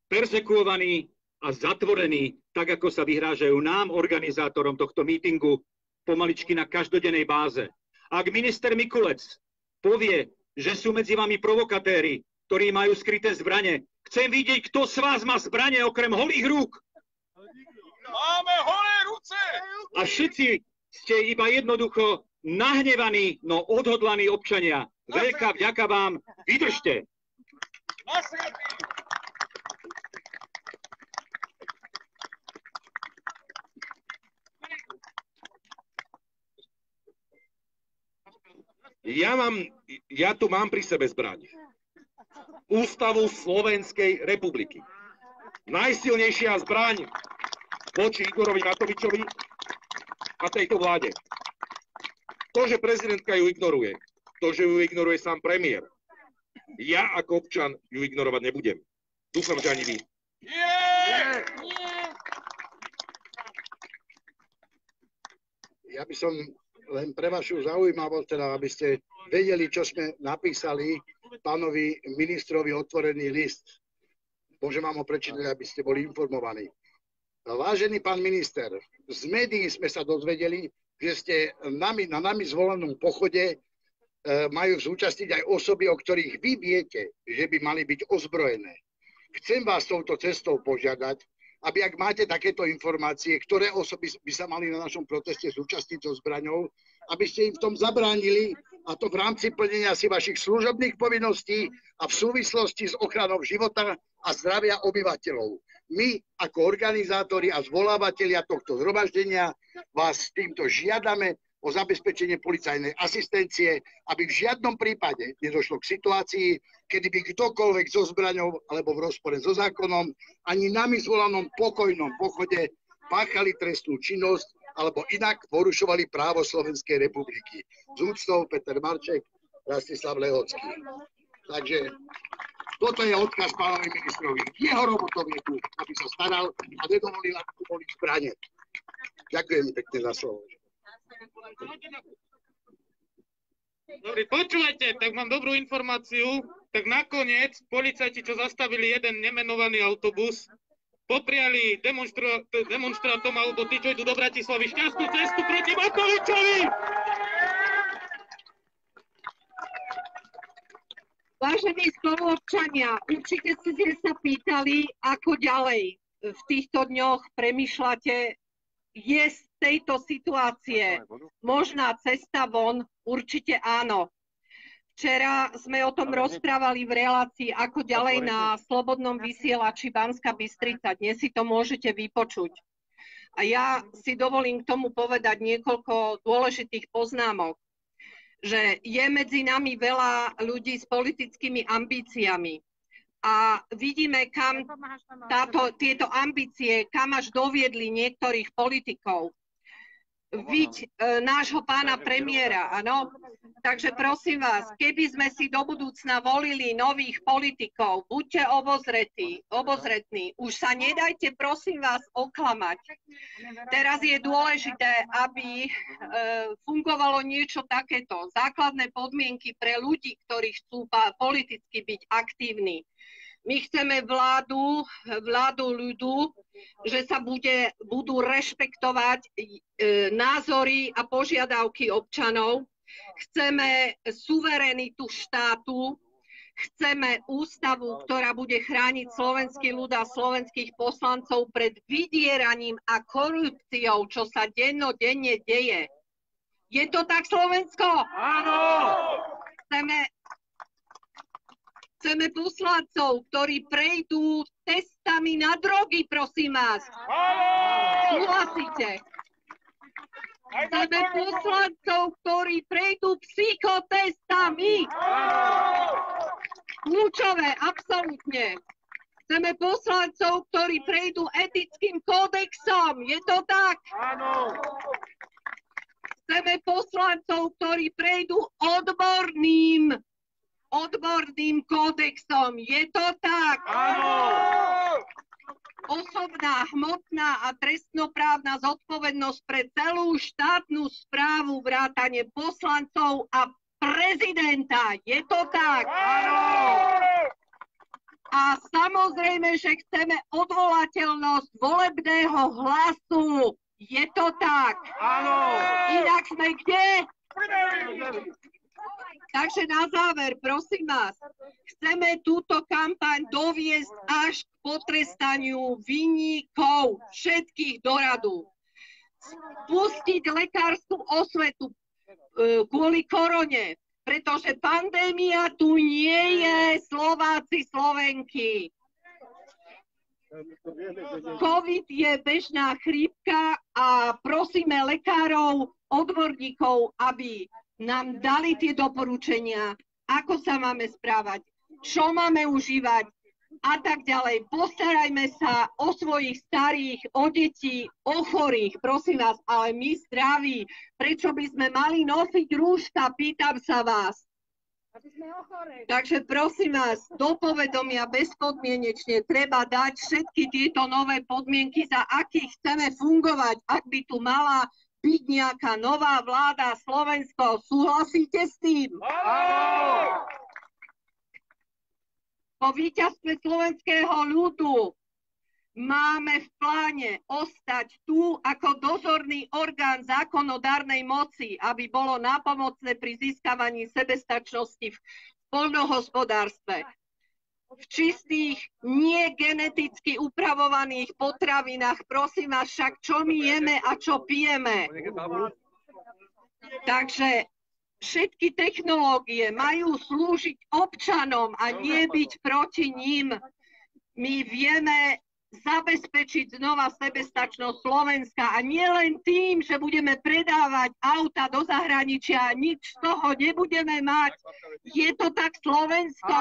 persekuovaní a zatvorení, tak ako sa vyhrážajú nám, organizátorom tohto mítingu, pomaličky na každodennej báze. Ak minister Mikulec povie, že sú medzi vami provokatéri, ktorí majú skryté zbrane, chcem vidieť, kto z vás má zbrane okrem holých rúk. Máme holé ruce! A všetci ste iba jednoducho nahnevaní, no odhodlaní občania. Veľká vďaka vám. Vydržte. Ja tu mám pri sebe zbraň. Ústavu Slovenskej republiky. Najsilnejšia zbraň voči Igorovi Matovičovi a tejto vláde. To, že prezidentka ju ignoruje, to, že ju ignoruje sám premiér, ja ako občan ju ignorovať nebudem. Dúfam, že ani vy. Ja by som len pre vašu zaujímavosť, teda, aby ste vedeli, čo sme napísali pánovi ministrovi otvorený list. Môžem vám ho prečítať, aby ste boli informovaní. Vážený pán minister, z médií sme sa dozvedeli, že ste na nami zvolanom pochode majú zúčastniť aj osoby, o ktorých vy viete, že by mali byť ozbrojené. Chcem vás touto cestou požiadať, aby ak máte takéto informácie, ktoré osoby by sa mali na našom proteste zúčastniť so zbraňou, aby ste im v tom zabránili, a to v rámci plnenia si vašich služobných povinností a v súvislosti s ochranou života a zdravia obyvateľov. My ako organizátori a zvolávatelia tohto zhromaždenia vás týmto žiadame o zabezpečenie policajnej asistencie, aby v žiadnom prípade nedošlo k situácii, kedy by ktokoľvek so zbraňou alebo v rozpore so zákonom ani nami zvolanom pokojnom pochode páchali trestnú činnosť alebo inak porušovali právo Slovenskej republiky. S úctou Peter Marček, Rastislav Lehocký. Takže toto je odkaz pánovi ministrovi. Jeho robotou je tu, aby sa staral a nedovolil, aby tu boli zbrane. Ďakujem pekne za slovo. Dobre, počúvajte, tak mám dobrú informáciu. Tak nakoniec policajti, čo zastavili jeden nemenovaný autobus, popriali demonstrantom alebo tí, čo idú do Bratislavy, šťastnú cestu proti Matovičovi! Vážení spoluobčania, určite ste sa pýtali, ako ďalej v týchto dňoch premýšľate. Je z tejto situácie možná cesta von? Určite áno. Včera sme o tom rozprávali v relácii Ako ďalej na Slobodnom vysielači Banská Bystrica. Dnes si to môžete vypočuť. A ja si dovolím k tomu povedať niekoľko dôležitých poznámok. Že je medzi nami veľa ľudí s politickými ambíciami. A vidíme, kam tieto ambície, kam až doviedli niektorých politikov. Viď nášho pána premiéra, áno? Takže prosím vás, keby sme si do budúcna volili nových politikov, buďte obozretní. Už sa nedajte, prosím vás, oklamať. Teraz je dôležité, aby fungovalo niečo takéto. Základné podmienky pre ľudí, ktorí chcú politicky byť aktívni. My chceme vládu ľudu, že sa budú rešpektovať názory a požiadavky občanov. Chceme suverenitu štátu, chceme ústavu, ktorá bude chrániť slovenský ľud a slovenských poslancov pred vydieraním a korupciou, čo sa dennodenne deje. Je to tak, Slovensko? Áno! Chceme poslancov, ktorí prejdú testami na drogy, prosím vás. Súhlasíte? Chceme poslancov, ktorí prejdú psychotestami. Kľúčové, absolútne. Chceme poslancov, ktorí prejdú etickým kódexom. Je to tak? Áno. Chceme poslancov, ktorí prejdú odborným kódexom. Je to tak? Áno! Osobná, hmotná a trestnoprávna zodpovednosť pre celú štátnu správu, vrátane poslancov a prezidenta. Je to tak? Áno! A samozrejme, že chceme odvolateľnosť volebného hlasu. Je to tak? Áno! Inak sme kde? Takže na záver, prosím vás, chceme túto kampaň doviesť až k potrestaniu vinníkov všetkých do radu. Spustiť lekárskú osvetu kvôli korone, pretože pandémia tu nie je, Slováci, Slovenky. COVID je bežná chrípka a prosíme lekárov, odborníkov, aby nám dali tie doporučenia, ako sa máme správať, čo máme užívať a tak ďalej. Postarajme sa o svojich starých, o deti, o chorých, prosím vás, ale my zdraví, prečo by sme mali nosiť rúška, pýtam sa vás. Takže prosím vás, do povedomia bezpodmienečne treba dať všetky tieto nové podmienky, za akých chceme fungovať, ak by tu mala byť nejaká nová vláda Slovensko. Súhlasíte s tým? Po víťazstve slovenského ľudu máme v pláne ostať tu ako dozorný orgán zákonodárnej moci, aby bolo nápomocné pri získavaní sebestačnosti v poľnohospodárstve. V čistých, nie geneticky upravovaných potravinách, prosím vás, však čo my jeme a čo pijeme. Takže všetky technológie majú slúžiť občanom a nie byť proti ním. My vieme zabezpečiť znova sebestačnosť Slovenska a nie len tým, že budeme predávať auta do zahraničia a nič z toho nebudeme mať. Je to tak Slovensko?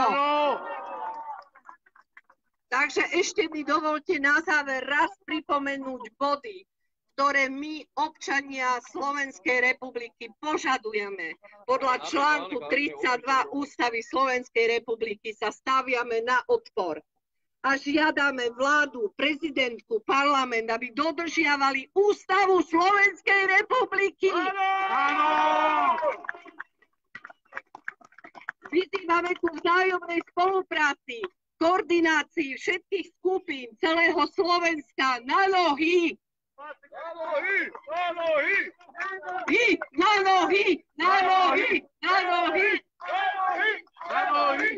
Takže ešte mi dovolte na záver raz pripomenúť body, ktoré my, občania Slovenskej republiky, požadujeme. Podľa článku 32 Ústavy Slovenskej republiky sa staviame na odpor a žiadame vládu, prezidentku, parlament, aby dodržiavali Ústavu Slovenskej republiky. Vyzývame ku vzájomnej spolupráci, koordinácii všetkých skupín celého Slovenska na nohy. Na nohy! Na nohy! Na nohy! Na nohy! Na nohy! Na nohy!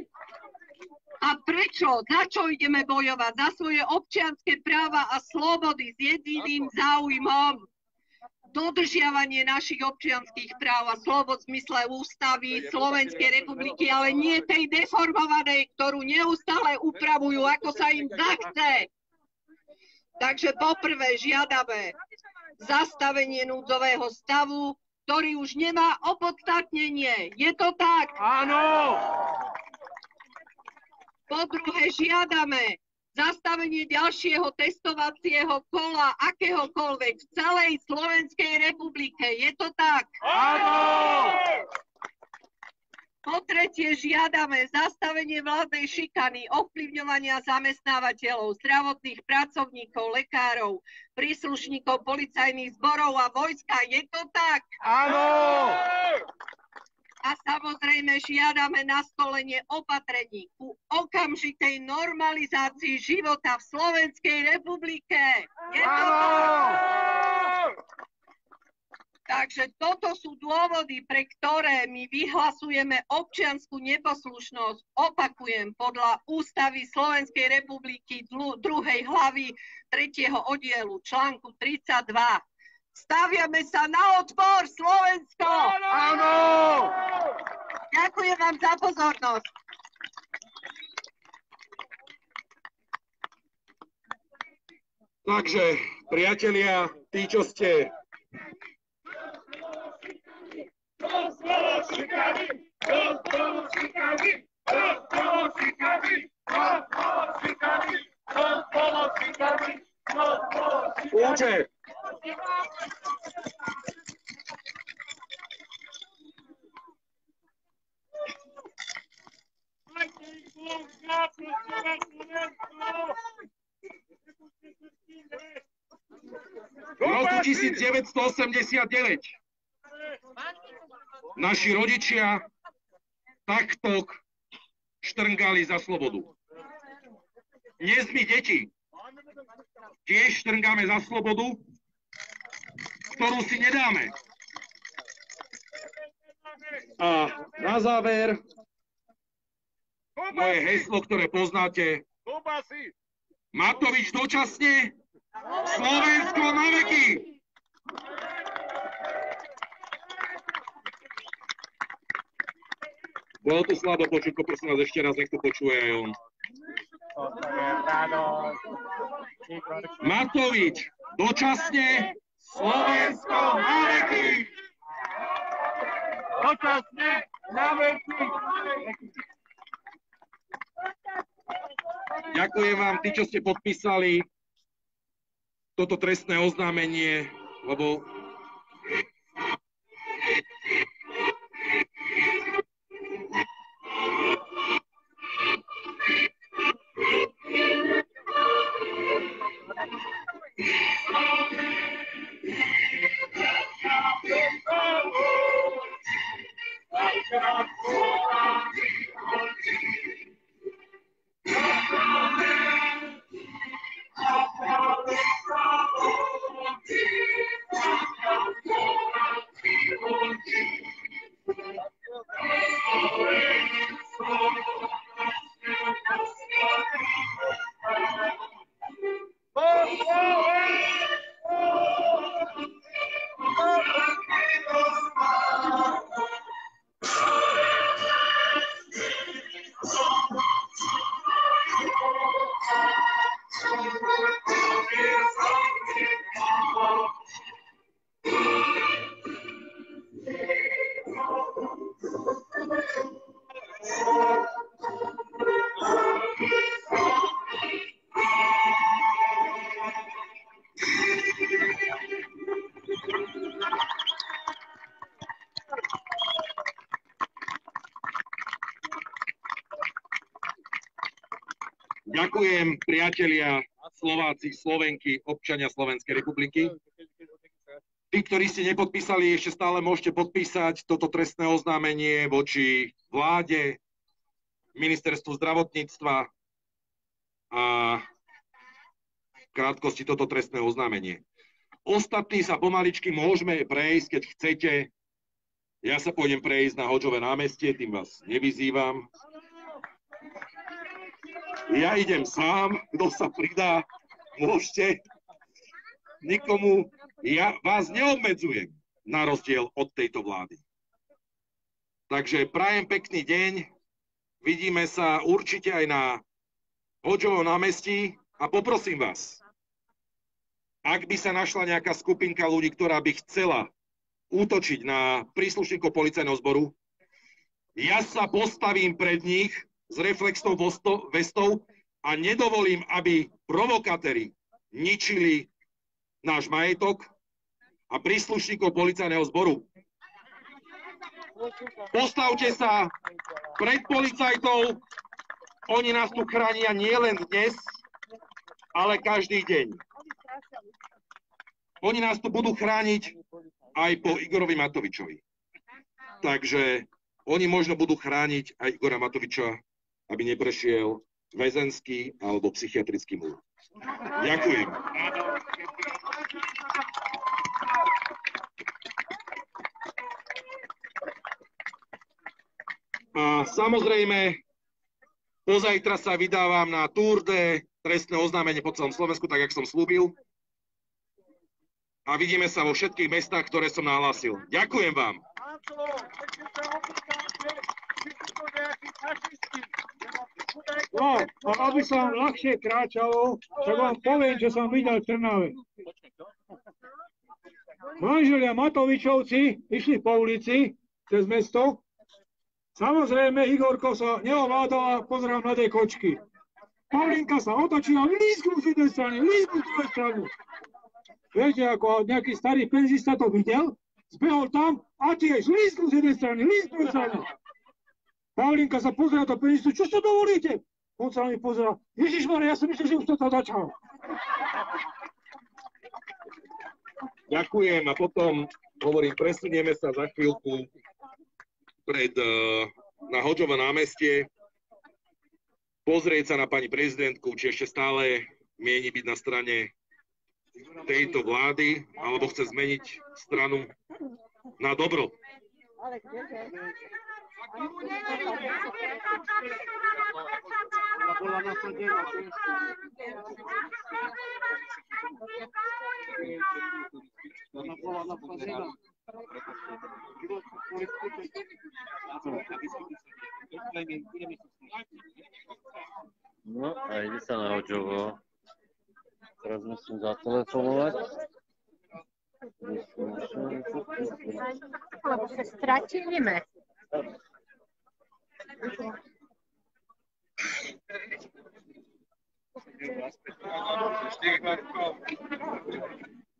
A prečo? Za čo ideme bojovať? Za svoje občianske práva a slobody s jediným záujmom. Dodržiavanie našich občianskych práv a slobod v zmysle ústavy Slovenskej republiky, ale nie tej deformovanej, ktorú neustále upravujú, ako sa im zachce. Takže poprvé žiadame zastavenie núdzového stavu, ktorý už nemá opodstatnenie. Je to tak? Áno! Po druhé žiadame zastavenie ďalšieho testovacieho kola akéhokoľvek v celej Slovenskej republike. Je to tak? Áno! Po tretie žiadame zastavenie vládnej šikany, ovplyvňovania zamestnávateľov, zdravotných pracovníkov, lekárov, príslušníkov policajných zborov a vojska. Je to tak? Áno! A samozrejme žiadame nastolenie opatrení ku okamžitej normalizácii života v Slovenskej republike. Je to tak? Takže toto sú dôvody, pre ktoré my vyhlasujeme občiansku neposlušnosť. Opakujem, podľa Ústavy Slovenskej republiky 2. hlavy 3. oddielu článku 32. Staviame sa na odpor, Slovensko! Áno! Ďakujem vám za pozornosť. Takže, priatelia, tí, čo ste... Účet! V roku 1989 naši rodičia takto štrngali za slobodu. Dnes my deti tiež štrngáme za slobodu, ktorú si nedáme. A na záver moje heslo, ktoré poznáte. Matovič dočasne, Slovensko na veky. Bolo to slabo počuť, prosím vás, ešte raz, nech to počuje aj on. Matovič dočasne, Slovensko na veky. dočasne na veky. Ďakujem vám, tí, čo ste podpísali toto trestné oznámenie, lebo ďakujem, priatelia, Slováci, Slovenky, občania Slovenskej republiky. Tí, ktorí ste nepodpísali, ešte stále môžete podpísať toto trestné oznámenie voči vláde, ministerstvu zdravotníctva a v krátkosti toto trestné oznámenie. Ostatní sa pomaličky môžeme prejsť, keď chcete. Ja sa pôjdem prejsť na Hodžové námestie, tým vás nevyzývam. Ja idem sám, kto sa pridá, môžete. Nikomu, ja vás neobmedzujem, na rozdiel od tejto vlády. Takže prajem pekný deň, vidíme sa určite aj na Hodžovom námestí a poprosím vás, ak by sa našla nejaká skupinka ľudí, ktorá by chcela útočiť na príslušníkov policajného zboru, ja sa postavím pred nich s reflexnou vestou a nedovolím, aby provokatéri ničili náš majetok a príslušníkov policajného zboru. Postavte sa pred policajtov, oni nás tu chránia nielen dnes, ale každý deň. Oni nás tu budú chrániť aj po Igorovi Matovičovi. Takže oni možno budú chrániť aj Igora Matoviča, aby neprešiel väzenský alebo psychiatrický múr. Ďakujem. A samozrejme, pozajtra sa vydávam na Tour de trestné oznámenie po celom Slovensku, tak jak som slúbil. A vidíme sa vo všetkých mestách, ktoré som nahlásil. Ďakujem vám. No, a aby sa vám ľahšie kráčalo, tak vám poviem, čo som videl v Trnave. Manželia Matovičovci išli po ulici cez mesto. Samozrejme, Igorko sa neovládal a pozeral na tie kočky. Paulinka sa otočila, lízku z jednej strany, lízku z druhej strany. Viete, ako nejaký starý penzista to videl, zbehol tam a tiež lízku z jednej strany, lízku z druhej strany. Paulinka sa pozerá do penzistu, čo sa dovolíte? On sa na mi pozerá, Ježišmarja, ja som myslel, že už toto začal. Ďakujem a potom, hovorím, presunieme sa za chvíľku na Hodžové námestie, pozrieť sa na pani prezidentku, či ešte stále mieni byť na strane tejto vlády, alebo chce zmeniť stranu na dobro. No a ide sa na Hodžovo. Teraz musím zatelefonovať. Lebo sa stratíme.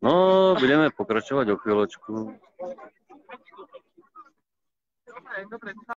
No, budeme pokračovať o chvíľočku.